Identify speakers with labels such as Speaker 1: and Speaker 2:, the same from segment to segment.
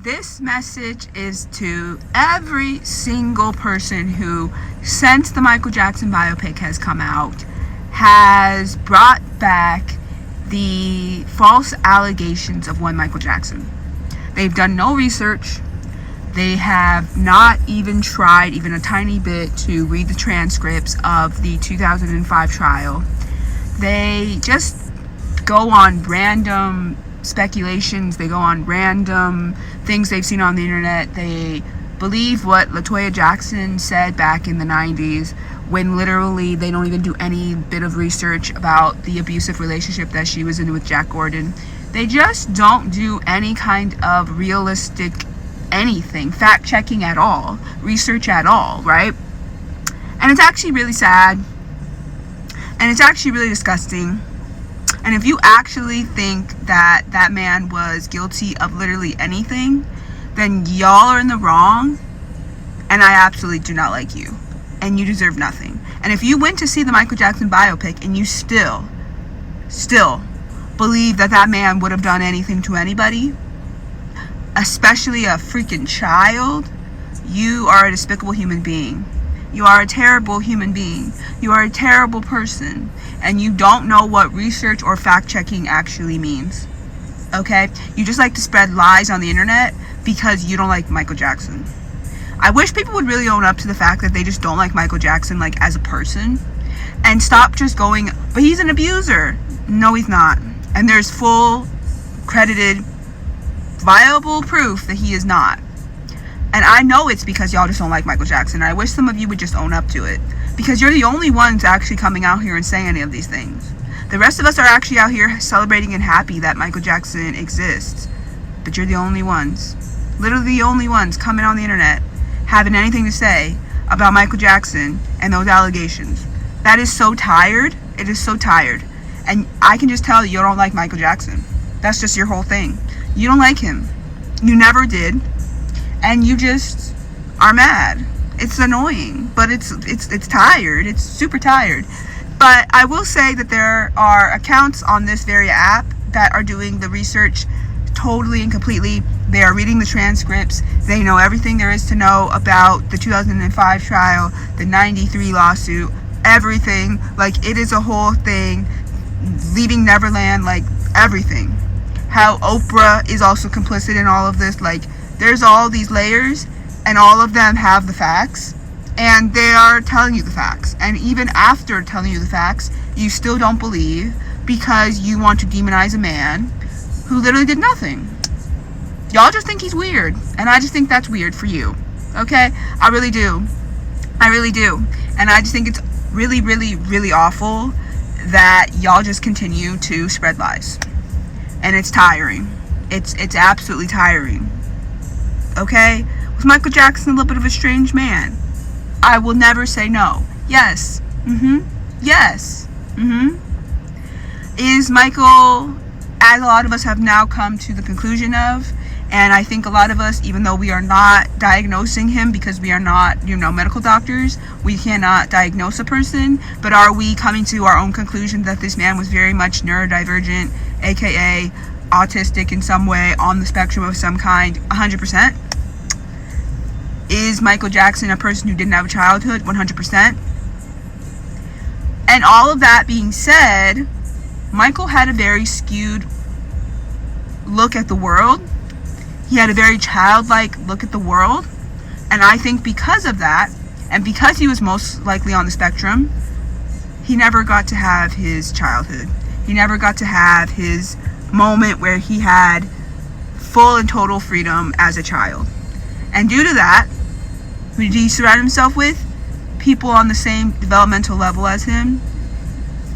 Speaker 1: This message is to every single person who, since the Michael Jackson biopic has come out, has brought back the false allegations of one Michael Jackson. They've done no research. They have not even tried even a tiny bit to read the transcripts of the 2005 trial. They just go on random speculations. They go on random things they've seen on the internet. They believe what LaToya Jackson said back in the 90s, when literally they don't even do any bit of research about the abusive relationship that she was in with Jack Gordon. They just don't do any kind of realistic anything, fact checking at all, research at all, right? And it's actually really sad, and it's actually really disgusting. And if you actually think that that man was guilty of literally anything, then y'all are in the wrong, and I absolutely do not like you, and you deserve nothing. And if you went to see the Michael Jackson biopic and you still believe that that man would have done anything to anybody, especially a freaking child, you are a despicable human being. You are a terrible human being. You are a terrible person, and you don't know what research or fact checking actually means. Okay? You just like to spread lies on the internet because you don't like Michael Jackson. I wish people would really own up to the fact that they just don't like Michael Jackson, like, as a person, and stop just going, but he's an abuser. No, he's not. And there's full credited viable proof that he is not. And I know it's because y'all just don't like Michael Jackson. I wish some of you would just own up to it, because you're the only ones actually coming out here and saying any of these things. The rest of us are actually out here celebrating and happy that Michael Jackson exists, but you're the only ones, literally the only ones coming on the internet having anything to say about Michael Jackson and those allegations. That is so tired. It is so tired. And I can just tell you don't like Michael Jackson. That's just your whole thing. You don't like him. You never did. And you just are mad. It's annoying, but it's tired. It's super tired. But I will say that there are accounts on this very app that are doing the research totally and completely. They are reading the transcripts. They know everything there is to know about the 2005 trial, the 93 lawsuit, everything. Like, it is a whole thing. Leaving Neverland, like, everything. How Oprah is also complicit in all of this. Like, there's all these layers, and all of them have the facts, and they are telling you the facts. And even after telling you the facts, you still don't believe, because you want to demonize a man who literally did nothing. Y'all just think he's weird, and I just think that's weird for you. Okay? I really do. I really do. And I just think it's really, really, really awful that y'all just continue to spread lies. And it's tiring. It's absolutely tiring. Okay? Was Michael Jackson a little bit of a strange man? I will never say no. Yes. Yes. Is Michael, as a lot of us have now come to the conclusion of, and I think a lot of us, even though we are not diagnosing him because we are not, medical doctors, we cannot diagnose a person, but are we coming to our own conclusion that this man was very much neurodivergent, aka autistic in some way, on the spectrum of some kind? 100%. Is Michael Jackson a person who didn't have a childhood? 100%. And all of that being said, Michael had a very skewed look at the world. He had a very childlike look at the world. And I think because of that, and because he was most likely on the spectrum, he never got to have his childhood. He never got to have his moment where he had full and total freedom as a child. And due to that, who did he surround himself with? People on the same developmental level as him.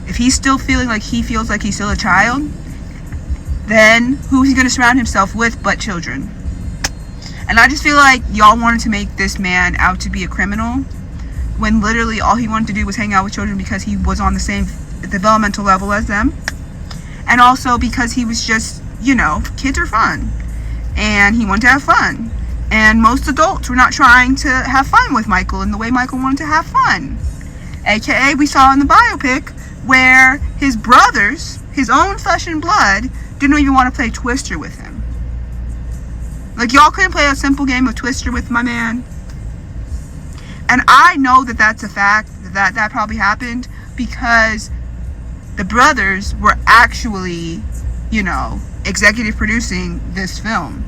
Speaker 1: If he's still feeling like he feels like he's still a child, then who is he going to surround himself with but children? And I just feel like y'all wanted to make this man out to be a criminal, when literally all he wanted to do was hang out with children because he was on the same developmental level as them. And also because he was just, kids are fun. And he wanted to have fun. And most adults were not trying to have fun with Michael in the way Michael wanted to have fun. AKA, we saw in the biopic where his brothers, his own flesh and blood, didn't even want to play Twister with him. Like, y'all couldn't play a simple game of Twister with my man. And I know that that's a fact, that probably happened, because the brothers were actually, you know, executive producing this film.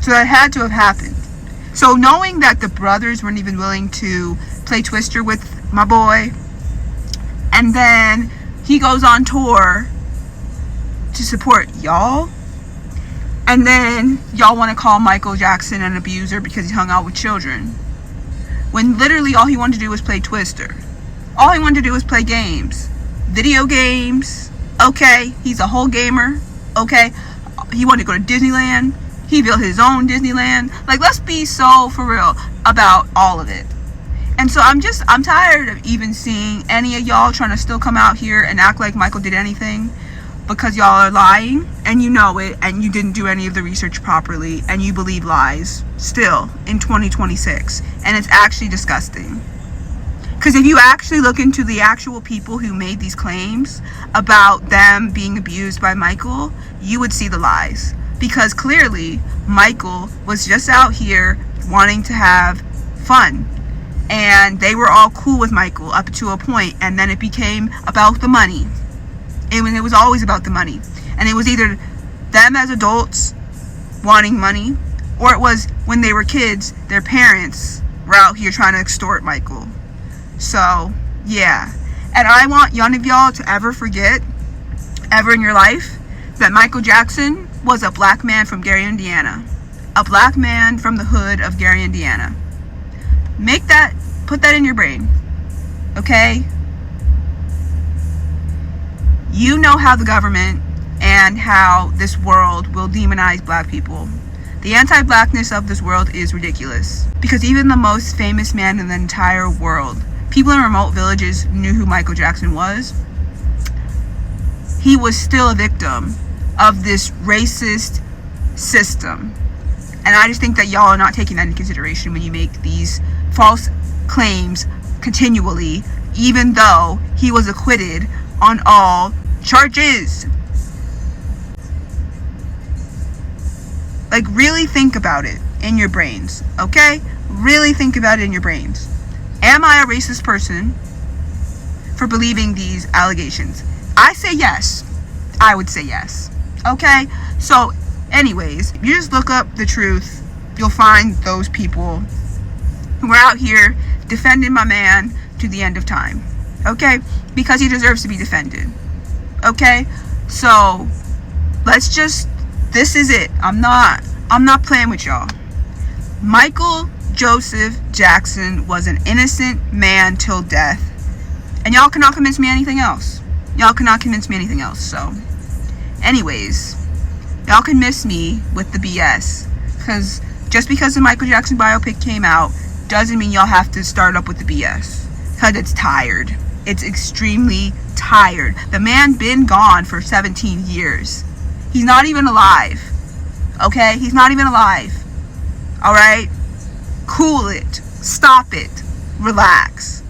Speaker 1: So that had to have happened. So knowing that the brothers weren't even willing to play Twister with my boy, and then he goes on tour to support y'all, and then y'all want to call Michael Jackson an abuser because he hung out with children, when literally all he wanted to do was play Twister. All he wanted to do was play games. Video games. Okay, he's a whole gamer. Okay, he wanted to go to Disneyland. He built his own Disneyland. Like, let's be so for real about all of it. And so I'm tired of even seeing any of y'all trying to still come out here and act like Michael did anything, because y'all are lying and you know it, and you didn't do any of the research properly, and you believe lies still in 2026. And it's actually disgusting. Because if you actually look into the actual people who made these claims about them being abused by Michael, you would see the lies. Because clearly, Michael was just out here wanting to have fun. And they were all cool with Michael up to a point, and then it became about the money. And it was always about the money. And it was either them as adults wanting money, or it was when they were kids, their parents were out here trying to extort Michael. So, yeah. And I want none of y'all to ever forget, ever in your life, that Michael Jackson was a black man from Gary, Indiana. A black man from the hood of Gary, Indiana. Put that in your brain. Okay? You know how the government and how this world will demonize black people. The anti-blackness of this world is ridiculous. Because even the most famous man in the entire world, people in remote villages knew who Michael Jackson was. He was still a victim of this racist system. And I just think that y'all are not taking that into consideration when you make these false claims continually, even though he was acquitted on all charges. Like, really think about it in your brains, okay? Really think about it in your brains. Am I a racist person for believing these allegations? I say yes. I would say yes. Okay? So, anyways, you just look up the truth. You'll find those people who are out here defending my man to the end of time. Okay? Because he deserves to be defended. Okay? So, this is it. I'm not playing with y'all. Michael Joseph Jackson was an innocent man till death. And y'all cannot convince me anything else. So, anyways, y'all can miss me with the BS. Because just because the Michael Jackson biopic came out doesn't mean y'all have to start up with the BS. Because it's tired. It's extremely tired. The man been gone for 17 years. He's not even alive. Okay? He's not even alive. Alright? Cool it. Stop it. Relax.